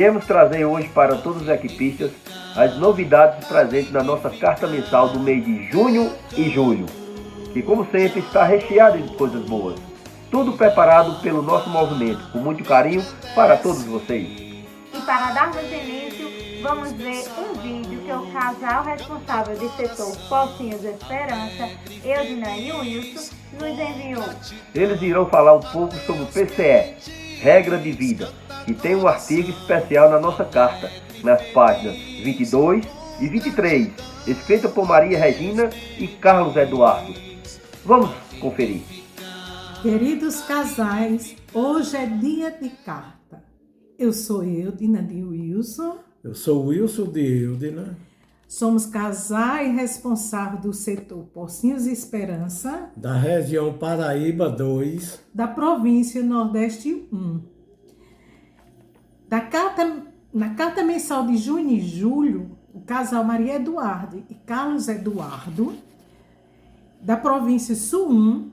Viemos trazer hoje para todos os equipistas as novidades presentes na nossa carta mensal do mês de junho e julho, que como sempre está recheada de coisas boas. Tudo preparado pelo nosso movimento, com muito carinho para todos vocês. E para darmos início, vamos ver um vídeo que o casal responsável do setor Pocinhos Esperança, Eudina e Wilson, nos enviou. Eles irão falar um pouco sobre o PCE, Regra de Vida, que tem um artigo especial na nossa carta, nas páginas 22 e 23, escrita por Maria Regina e Carlos Eduardo. Vamos conferir. Queridos casais, hoje é dia de carta. Eu sou Eudina de Wilson. Eu sou Wilson de Eudina. Somos casais responsáveis do setor Pocinhos Esperança, Da região Paraíba 2. da província Nordeste 1. Na carta mensal de junho e julho, o casal Maria Eduardo e Carlos Eduardo, da província Sul 1,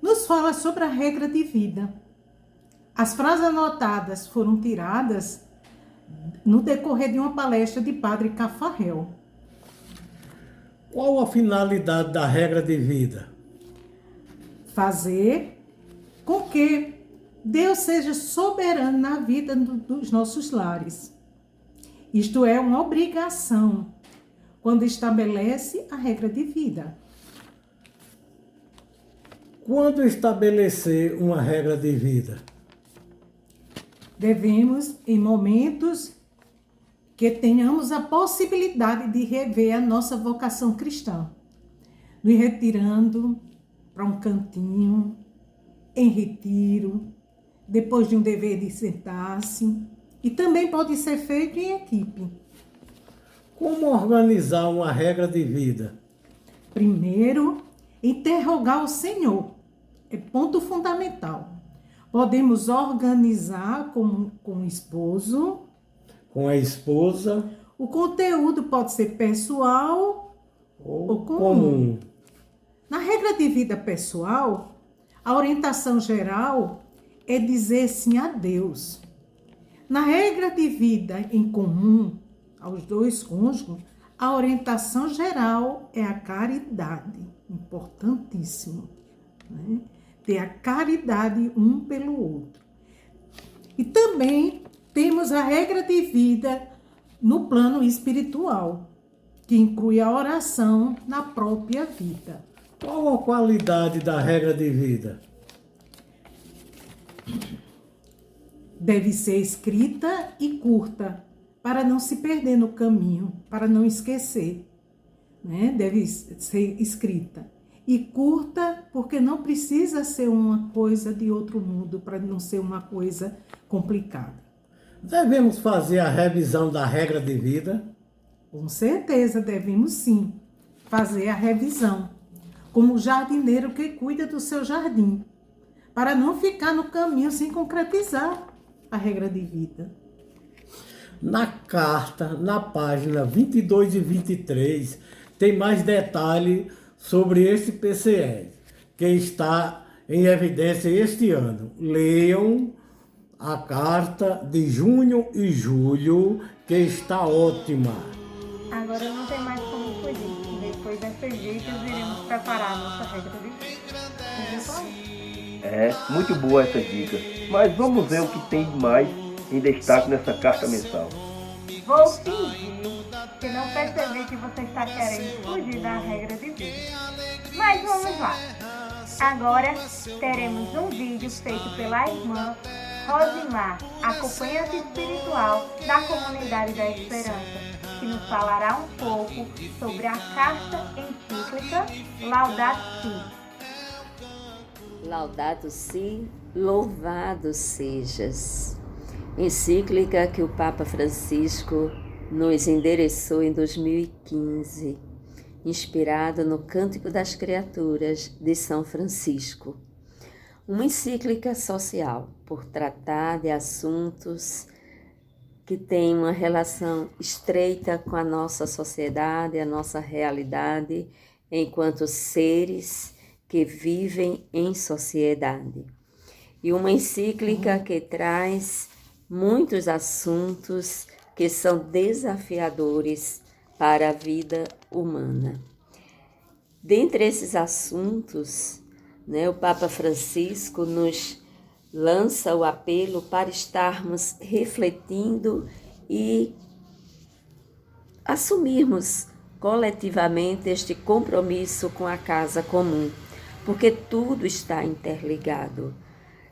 nos fala sobre a regra de vida. As frases anotadas foram tiradas no decorrer de uma palestra de Padre Cafarel. Qual a finalidade da regra de vida? Fazer com que Deus seja soberano na vida dos nossos lares. Isto é uma obrigação quando estabelece a regra de vida. Quando estabelecer uma regra de vida? Devemos, em momentos que tenhamos a possibilidade de rever a nossa vocação cristã, nos retirando para um cantinho, em retiro, depois de um dever de sentar-se, e também pode ser feito em equipe. Como organizar uma regra de vida? Primeiro, interrogar o Senhor. É ponto fundamental. Podemos organizar com o esposo. Com a esposa. O conteúdo pode ser pessoal ou comum. Na regra de vida pessoal, a orientação geral é dizer sim a Deus. Na regra de vida em comum, aos dois cônjuges, a orientação geral é a caridade. Importantíssimo, né? Ter a caridade um pelo outro. E também temos a regra de vida no plano espiritual, que inclui a oração na própria vida. Qual a qualidade da regra de vida? Deve ser escrita e curta, para não se perder no caminho, para não esquecer, né? Deve ser escrita. E curta, porque não precisa ser uma coisa de outro mundo, para não ser uma coisa complicada. Devemos fazer a revisão da regra de vida? Com certeza, devemos sim fazer a revisão, como o jardineiro que cuida do seu jardim, para não ficar no caminho sem concretizar a regra de vida. Na carta, na página 22 e 23, tem mais detalhe sobre esse PCE, que está em evidência este ano. Leiam a carta de junho e julho, que está ótima. Agora não tem mais como fugir. Depois dessas dicas, iremos preparar a nossa regra de vida. É, muito boa essas dicas. Mas vamos ver o que tem de mais em destaque nessa carta mensal. Vou fingir que não percebi que você está querendo fugir da regra de vida. Mas vamos lá. Agora teremos um vídeo feito pela irmã Rosimar, acompanhante espiritual da Comunidade da Esperança, que nos falará um pouco sobre a carta encíclica Laudato Si. Laudato Si, louvado sejas. Encíclica que o Papa Francisco nos endereçou em 2015, inspirado no Cântico das Criaturas de São Francisco. Uma encíclica social, por tratar de assuntos que têm uma relação estreita com a nossa sociedade, a nossa realidade, enquanto seres que vivem em sociedade. E uma encíclica que traz muitos assuntos que são desafiadores para a vida humana. Dentre esses assuntos, o Papa Francisco nos lança o apelo para estarmos refletindo e assumirmos coletivamente este compromisso com a casa comum, porque tudo está interligado.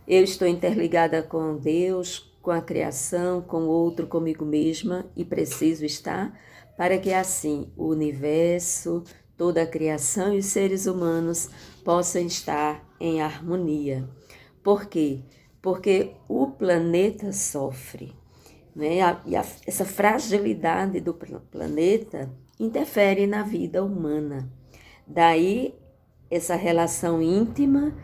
Eu estou interligada com Deus, com a criação, com o outro, comigo mesma, e preciso estar para que assim o universo, toda a criação e os seres humanos possam estar em harmonia. Por quê? Porque o planeta sofre, essa fragilidade do planeta interfere na vida humana. Daí essa relação íntima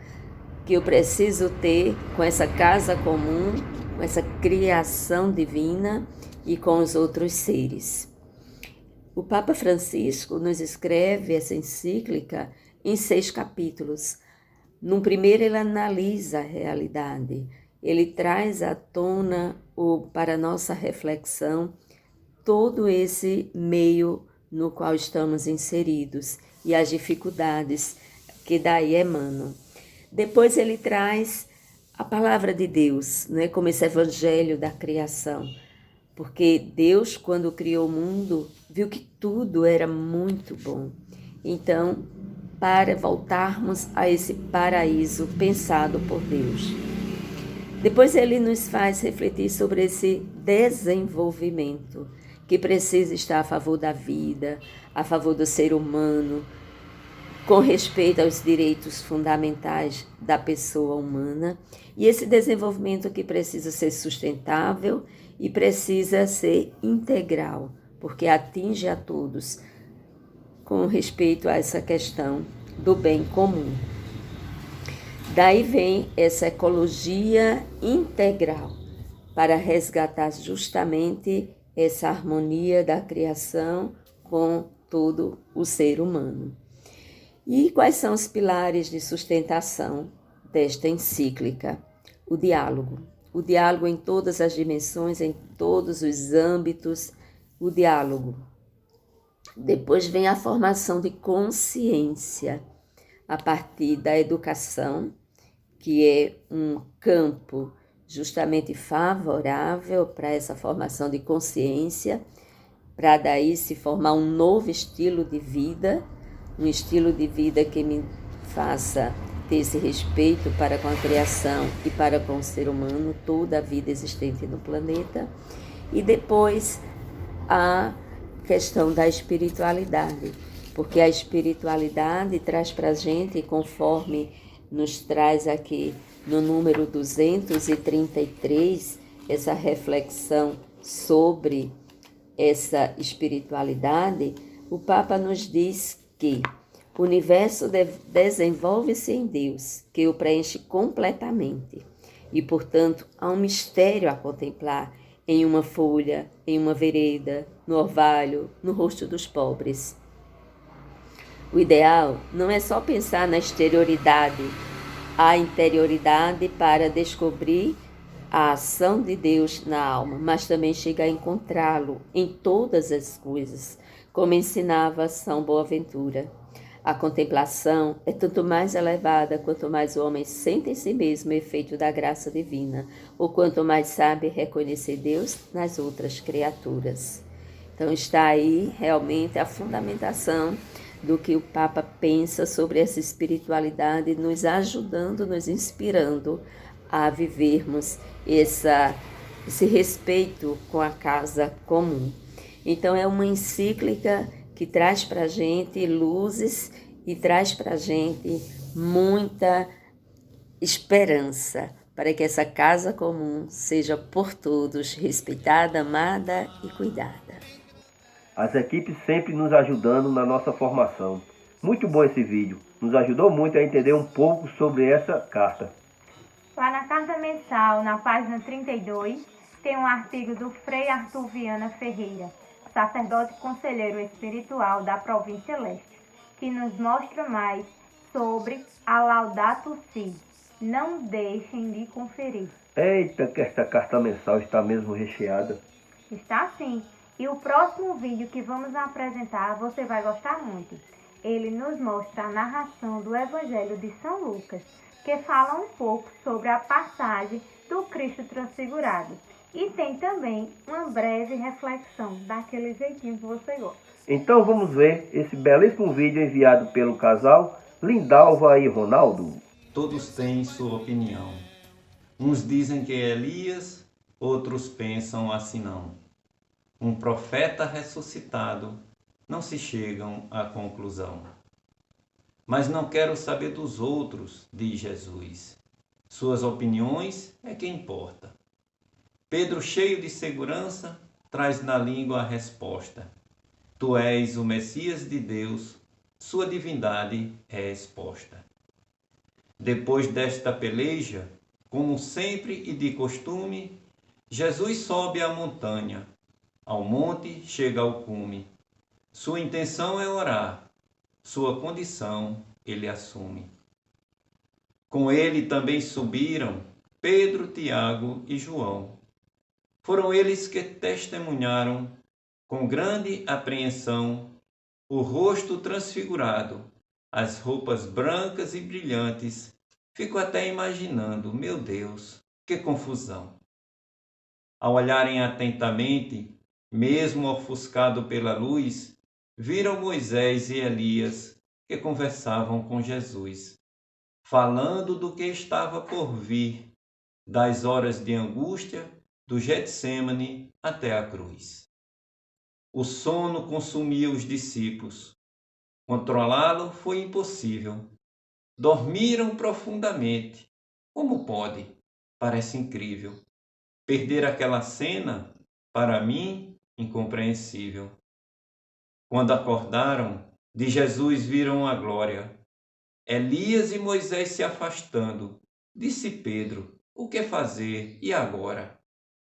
que eu preciso ter com essa casa comum, com essa criação divina e com os outros seres. O Papa Francisco nos escreve essa encíclica em 6 capítulos. No primeiro, ele analisa a realidade, ele traz à tona para a nossa reflexão todo esse meio no qual estamos inseridos e as dificuldades que daí emanam. Depois ele traz a palavra de Deus, como esse evangelho da criação. Porque Deus, quando criou o mundo, viu que tudo era muito bom. Então, para voltarmos a esse paraíso pensado por Deus. Depois ele nos faz refletir sobre esse desenvolvimento que precisa estar a favor da vida, a favor do ser humano, com respeito aos direitos fundamentais da pessoa humana. E esse desenvolvimento que precisa ser sustentável e precisa ser integral, porque atinge a todos, com respeito a essa questão do bem comum. Daí vem essa ecologia integral, para resgatar justamente essa harmonia da criação com todo o ser humano. E quais são os pilares de sustentação desta encíclica? O diálogo em todas as dimensões, em todos os âmbitos, o diálogo. Depois vem a formação de consciência, a partir da educação, que é um campo justamente favorável para essa formação de consciência, para daí se formar um novo estilo de vida, um estilo de vida que me faça ter esse respeito para com a criação e para com o ser humano, toda a vida existente no planeta. E depois a questão da espiritualidade, porque a espiritualidade traz para a gente, conforme nos traz aqui no número 233, essa reflexão sobre essa espiritualidade, o Papa nos diz que o universo desenvolve-se em Deus, que o preenche completamente. E, portanto, há um mistério a contemplar em uma folha, em uma vereda, no orvalho, no rosto dos pobres. O ideal não é só pensar na exterioridade, a interioridade para descobrir a ação de Deus na alma, mas também chegar a encontrá-lo em todas as coisas, como ensinava São Boaventura. A contemplação é tanto mais elevada quanto mais o homem sente em si mesmo o efeito da graça divina, ou quanto mais sabe reconhecer Deus nas outras criaturas. Então está aí realmente a fundamentação do que o Papa pensa sobre essa espiritualidade, nos ajudando, nos inspirando a vivermos esse respeito com a casa comum. Então é uma encíclica que traz para a gente luzes e traz para a gente muita esperança para que essa casa comum seja por todos respeitada, amada e cuidada. As equipes sempre nos ajudando na nossa formação. Muito bom esse vídeo, nos ajudou muito a entender um pouco sobre essa carta. Lá na carta mensal, na página 32, tem um artigo do Frei Arthur Viana Ferreira, sacerdote conselheiro espiritual da província Leste, que nos mostra mais sobre a Laudato Si, Não deixem de conferir. Eita, que esta carta mensal está mesmo recheada. Está sim. E o próximo vídeo que vamos apresentar você vai gostar muito. Ele nos mostra a narração do Evangelho de São Lucas, que fala um pouco sobre a passagem do Cristo transfigurado. E tem também uma breve reflexão daquele jeitinho que você gosta. Então vamos ver esse belíssimo vídeo enviado pelo casal Lindalva e Ronaldo. Todos têm sua opinião. Uns dizem que é Elias, outros pensam assim não. Um profeta ressuscitado, não se chegam à conclusão. Mas não quero saber dos outros, diz Jesus. Suas opiniões é que importa. Pedro, cheio de segurança, traz na língua a resposta. Tu és o Messias de Deus, sua divindade é exposta. Depois desta peleja, como sempre e de costume, Jesus sobe a montanha. Ao monte chega ao cume. Sua intenção é orar, sua condição ele assume. Com ele também subiram Pedro, Tiago e João. Foram eles que testemunharam, com grande apreensão, o rosto transfigurado, as roupas brancas e brilhantes. Fico até imaginando, meu Deus, que confusão. Ao olharem atentamente, mesmo ofuscado pela luz, viram Moisés e Elias que conversavam com Jesus, falando do que estava por vir, das horas de angústia, do Getsêmani até a cruz. O sono consumia os discípulos. Controlá-lo foi impossível. Dormiram profundamente. Como pode? Parece incrível. Perder aquela cena, para mim, incompreensível. Quando acordaram, de Jesus viram a glória. Elias e Moisés se afastando. Disse Pedro, o que fazer e agora?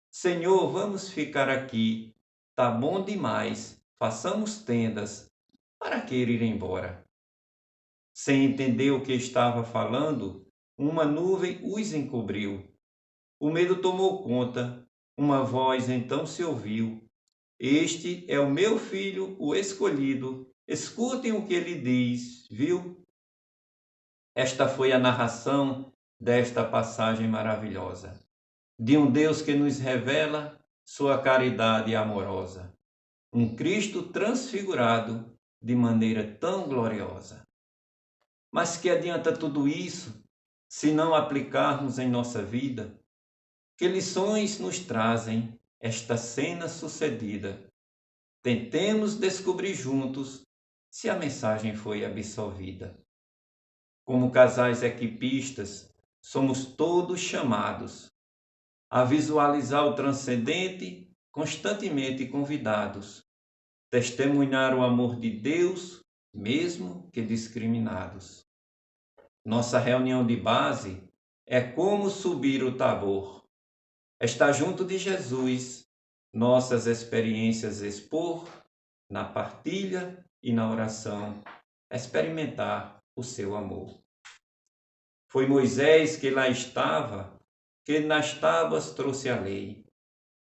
Senhor, vamos ficar aqui. Tá bom demais. Façamos tendas. Para que ir embora? Sem entender o que estava falando, uma nuvem os encobriu. O medo tomou conta. Uma voz então se ouviu. Este é o meu filho, o escolhido. Escutem o que ele diz, viu? Esta foi a narração desta passagem maravilhosa, de um Deus que nos revela sua caridade amorosa. Um Cristo transfigurado de maneira tão gloriosa. Mas que adianta tudo isso se não aplicarmos em nossa vida? Que lições nos trazem esta cena sucedida? Tentemos descobrir juntos se a mensagem foi absolvida. Como casais equipistas, somos todos chamados a visualizar o transcendente, constantemente convidados, testemunhar o amor de Deus, mesmo que discriminados. Nossa reunião de base é como subir o Tabor, estar junto de Jesus, nossas experiências expor, na partilha e na oração, experimentar o seu amor. Foi Moisés que lá estava, que nas tábuas trouxe a lei.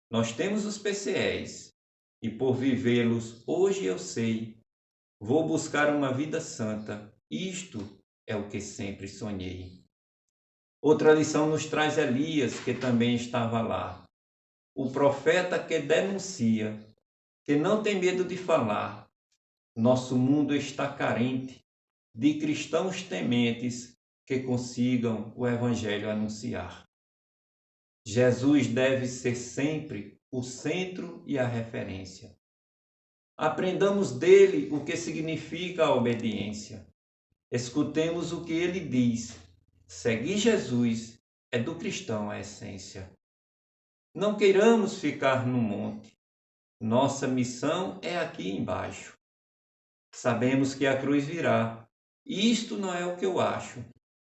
Nós temos os PCEs, e por vivê-los hoje eu sei, vou buscar uma vida santa, isto é o que sempre sonhei. Outra lição nos traz Elias, que também estava lá. O profeta que denuncia, que não tem medo de falar. Nosso mundo está carente de cristãos tementes que consigam o Evangelho anunciar. Jesus deve ser sempre o centro e a referência. Aprendamos dele o que significa a obediência. Escutemos o que ele diz. Seguir Jesus é do cristão a essência. Não queiramos ficar no monte. Nossa missão é aqui embaixo. Sabemos que a cruz virá. Isto não é o que eu acho.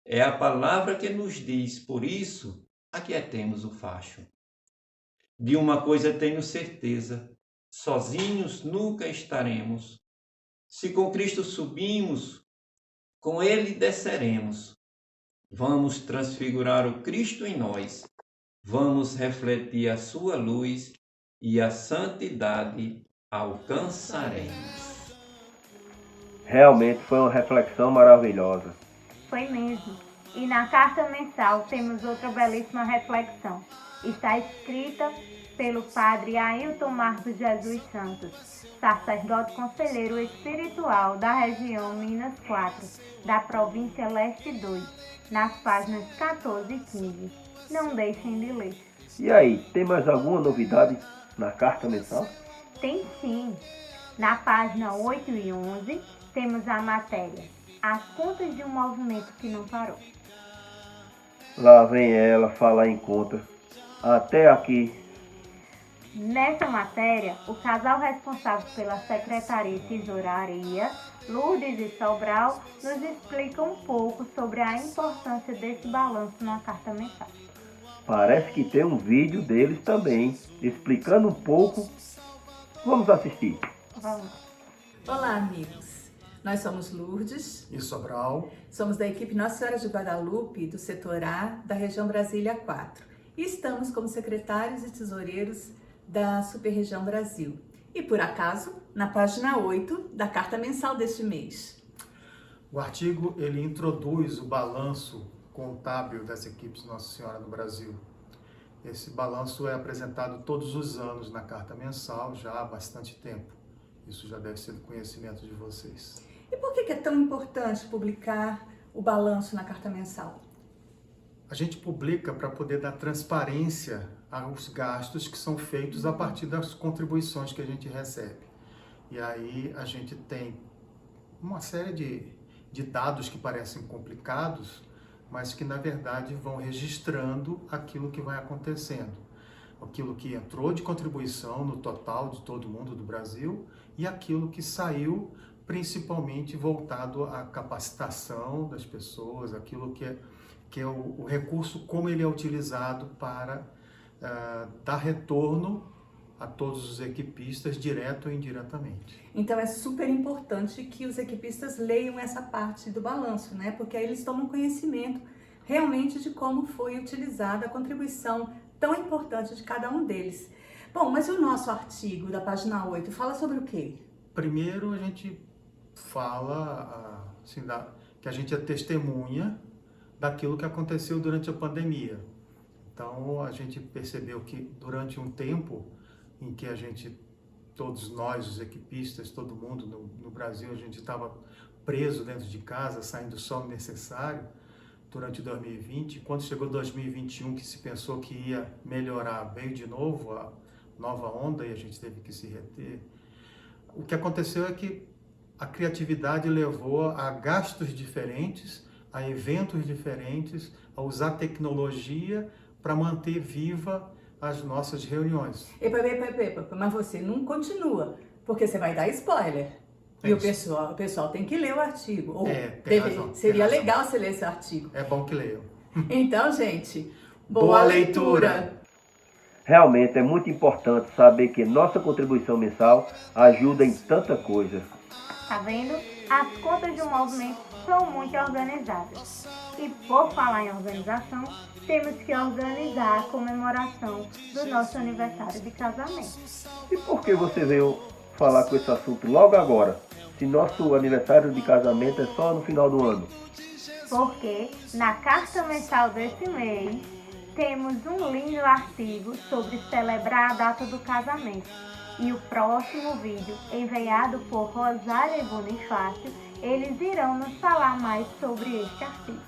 É a palavra que nos diz, por isso, aquietemos o facho. De uma coisa tenho certeza, sozinhos nunca estaremos. Se com Cristo subimos, com Ele desceremos. Vamos transfigurar o Cristo em nós. Vamos refletir a sua luz e a santidade alcançaremos. Realmente foi uma reflexão maravilhosa. Foi mesmo. E na carta mensal temos outra belíssima reflexão. Está escrita pelo padre Ailton Marcos Jesus Santos, sacerdote conselheiro espiritual da região Minas 4, da província Leste 2, nas páginas 14 e 15. Não deixem de ler. E aí, tem mais alguma novidade na carta mensal? Tem sim. Na página 8 e 11 temos a matéria As contas de um movimento que não parou. Lá vem ela falar em conta. Até aqui. Nessa matéria, o casal responsável pela Secretaria e Tesouraria, Lourdes e Sobral, nos explica um pouco sobre a importância desse balanço na carta mensal. Parece que tem um vídeo deles também, explicando um pouco. Vamos assistir. Vamos. Olá, amigos. Nós somos Lourdes e Sobral. Somos da equipe Nossa Senhora de Guadalupe, do setor A, da região Brasília 4. E estamos como secretários e tesoureiros da Superregião Brasil. E por acaso, na página 8 da carta mensal deste mês. O artigo ele introduz o balanço contábil das equipes Nossa Senhora do Brasil. Esse balanço é apresentado todos os anos na carta mensal, já há bastante tempo. Isso já deve ser do conhecimento de vocês. E por que é tão importante publicar o balanço na carta mensal? A gente publica para poder dar transparência aos gastos que são feitos a partir das contribuições que a gente recebe. E aí a gente tem uma série de dados que parecem complicados, mas que na verdade vão registrando aquilo que vai acontecendo. Aquilo que entrou de contribuição no total de todo mundo do Brasil e aquilo que saiu principalmente voltado à capacitação das pessoas, aquilo que é o recurso, como ele é utilizado para dar retorno a todos os equipistas, direto ou indiretamente. Então é super importante que os equipistas leiam essa parte do balanço, né? Porque aí eles tomam conhecimento realmente de como foi utilizada a contribuição tão importante de cada um deles. Bom, mas o nosso artigo da página 8 fala sobre o quê? Primeiro a gente fala assim, que a gente é testemunha daquilo que aconteceu durante a pandemia. Então a gente percebeu que durante um tempo em que todos nós, os equipistas, todo mundo no Brasil, a gente estava preso dentro de casa, saindo só o necessário durante 2020. Quando chegou 2021, que se pensou que ia melhorar, veio de novo a nova onda e a gente teve que se reter. O que aconteceu é que a criatividade levou a gastos diferentes, a eventos diferentes, a usar tecnologia para manter viva as nossas reuniões. Epa, mas você não continua, porque você vai dar spoiler. E o pessoal tem que ler o artigo. Ou seria legal você ler esse artigo. É bom que leiam. Então, gente, boa leitura! Realmente é muito importante saber que nossa contribuição mensal ajuda em tanta coisa. Tá vendo? As contas de um movimento são muito organizadas. E por falar em organização, temos que organizar a comemoração do nosso aniversário de casamento. E por que você veio falar com esse assunto logo agora, se nosso aniversário de casamento é só no final do ano? Porque na carta mensal desse mês, temos um lindo artigo sobre celebrar a data do casamento. E o próximo vídeo, enviado por Rosária e Bonifácio, eles irão nos falar mais sobre este artigo.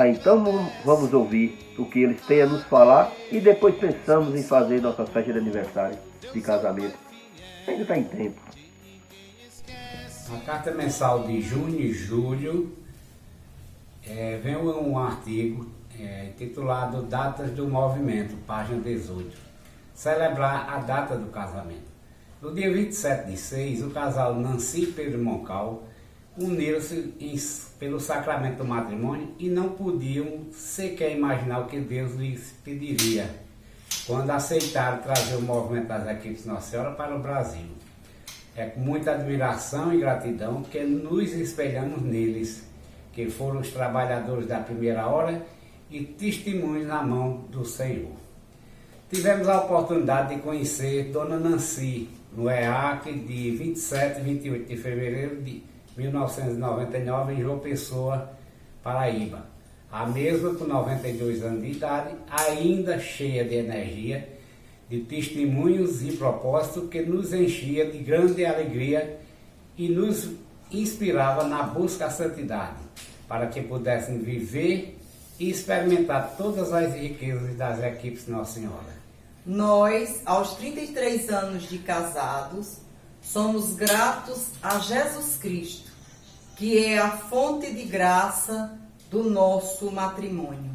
Então vamos ouvir o que eles têm a nos falar e depois pensamos em fazer nossa festa de aniversário de casamento. Ainda está em tempo. Na carta mensal de junho e julho, vem um artigo titulado Datas do Movimento, página 18. Celebrar a data do casamento. No dia 27/6, o casal Nancy e Pedro Moncal uniram-se pelo sacramento do matrimônio e não podiam sequer imaginar o que Deus lhes pediria quando aceitaram trazer o movimento das equipes Nossa Senhora para o Brasil. É com muita admiração e gratidão que nos espelhamos neles, que foram os trabalhadores da primeira hora e testemunhos na mão do Senhor. Tivemos a oportunidade de conhecer Dona Nancy no EAC de 27 e 28 de fevereiro de 1999 em João Pessoa, Paraíba. A mesma com 92 anos de idade, ainda cheia de energia, de testemunhos e propósito que nos enchia de grande alegria e nos inspirava na busca à santidade, para que pudéssemos viver e experimentar todas as riquezas das equipes de Nossa Senhora. Nós, aos 33 anos de casados, somos gratos a Jesus Cristo, que é a fonte de graça do nosso matrimônio,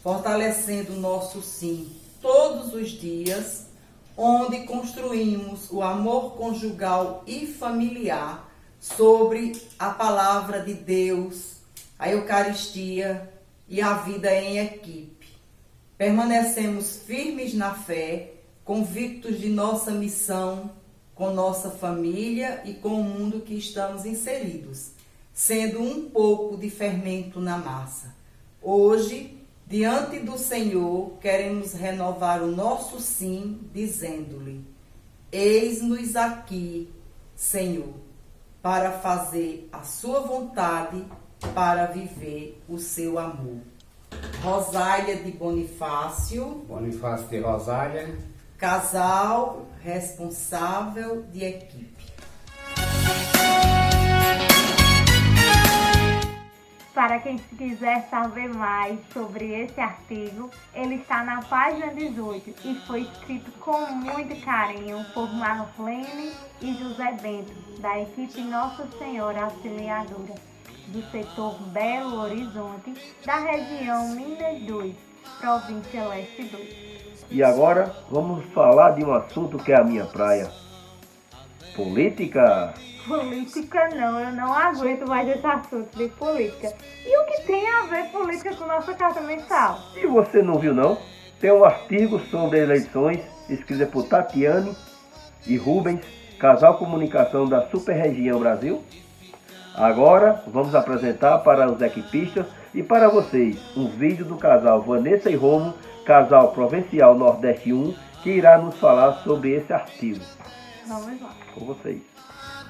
fortalecendo o nosso sim todos os dias, onde construímos o amor conjugal e familiar sobre a palavra de Deus, a Eucaristia e a vida em equipe. Permanecemos firmes na fé, convictos de nossa missão com nossa família e com o mundo que estamos inseridos, sendo um pouco de fermento na massa. Hoje, diante do Senhor, queremos renovar o nosso sim, dizendo-lhe: eis-nos aqui, Senhor, para fazer a sua vontade, para viver o seu amor. Rosália de Bonifácio. Bonifácio de Rosália. Casal responsável de equipe. Para quem quiser saber mais sobre esse artigo, ele está na página 18 e foi escrito com muito carinho por Marlene e José Bento, da equipe Nossa Senhora Auxiliadora, do setor Belo Horizonte, da região Minas 2, província Leste 2. E agora vamos falar de um assunto que é a minha praia. Política. Política não, eu não aguento mais esse assunto de política. E o que tem a ver política com nossa carta mensal? E você não viu não? Tem um artigo sobre eleições, escrito por Tatiane e Rubens, casal comunicação da Super-Região Brasil. Agora vamos apresentar para os equipistas e para vocês um vídeo do casal Vanessa e Romo, casal Provincial Nordeste 1, que irá nos falar sobre esse artigo. Vamos lá. Com vocês.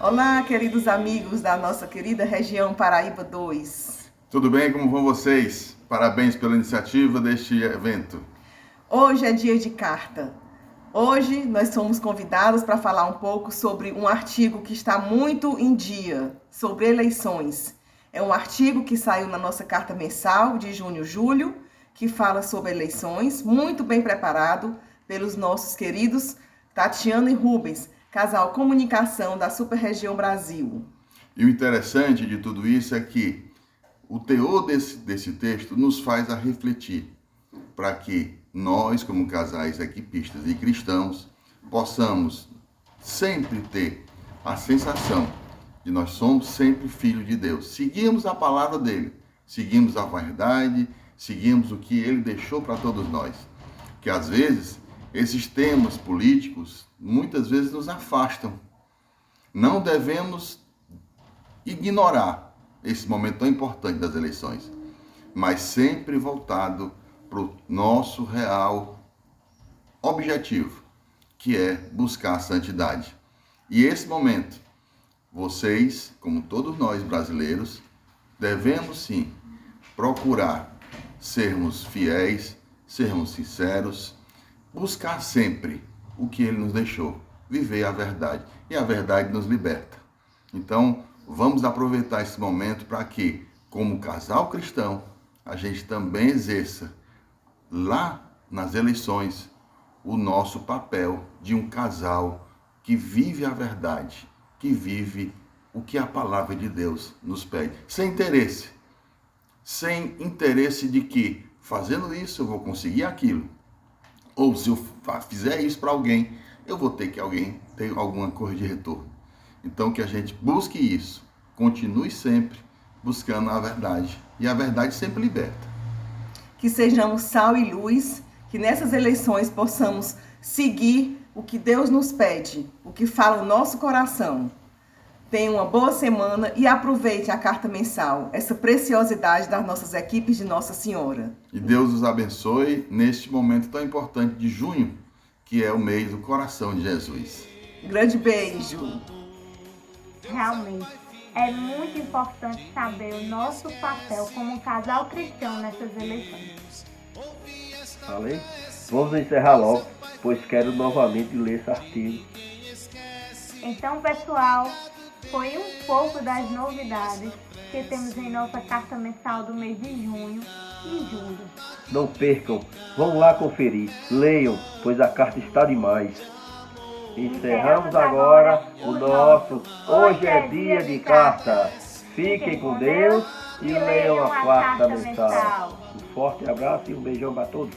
Olá, queridos amigos da nossa querida região Paraíba 2. Tudo bem? Como vão vocês? Parabéns pela iniciativa deste evento. Hoje é dia de carta. Hoje nós somos convidados para falar um pouco sobre um artigo que está muito em dia, sobre eleições. É um artigo que saiu na nossa carta mensal de junho-julho, que fala sobre eleições, muito bem preparado pelos nossos queridos Tatiana e Rubens, casal comunicação da Super-Região Brasil. E o interessante de tudo isso é que o teor desse texto nos faz a refletir para que nós, como casais equipistas e cristãos, possamos sempre ter a sensação de nós somos sempre filhos de Deus. Seguimos a palavra dele, seguimos a verdade, seguimos o que ele deixou para todos nós. Que às vezes esses temas políticos muitas vezes nos afastam. Não devemos ignorar esse momento tão importante das eleições, mas sempre voltado para o nosso real objetivo, que é buscar a santidade. E esse momento, vocês, como todos nós brasileiros, devemos sim procurar sermos fiéis, sermos sinceros, buscar sempre o que ele nos deixou, viver a verdade. E a verdade nos liberta. Então, vamos aproveitar esse momento para que, como casal cristão, a gente também exerça lá nas eleições o nosso papel de um casal que vive a verdade, que vive o que a palavra de Deus nos pede, sem interesse de que fazendo isso eu vou conseguir aquilo, ou se eu fizer isso para alguém, eu vou ter que alguém ter alguma coisa de retorno. Então que a gente busque isso, continue sempre buscando a verdade, e a verdade sempre liberta. Que sejamos sal e luz, que nessas eleições possamos seguir o que Deus nos pede, o que fala o nosso coração. Tenha uma boa semana e aproveite a carta mensal, essa preciosidade das nossas equipes de Nossa Senhora. E Deus os abençoe neste momento tão importante de junho, que é o mês do coração de Jesus. Grande beijo! Realmente, é muito importante saber o nosso papel como um casal cristão nessas eleições. Falei? Vamos encerrar logo, pois quero novamente ler esse artigo. Então, pessoal, foi um pouco das novidades que temos em nossa carta mensal do mês de junho e julho. Não percam, vão lá conferir, leiam, pois a carta está demais. Encerramos agora o nosso Hoje é Dia de Carta. Fiquem com Deus e leiam a carta mensal. Um forte abraço e um beijão para todos.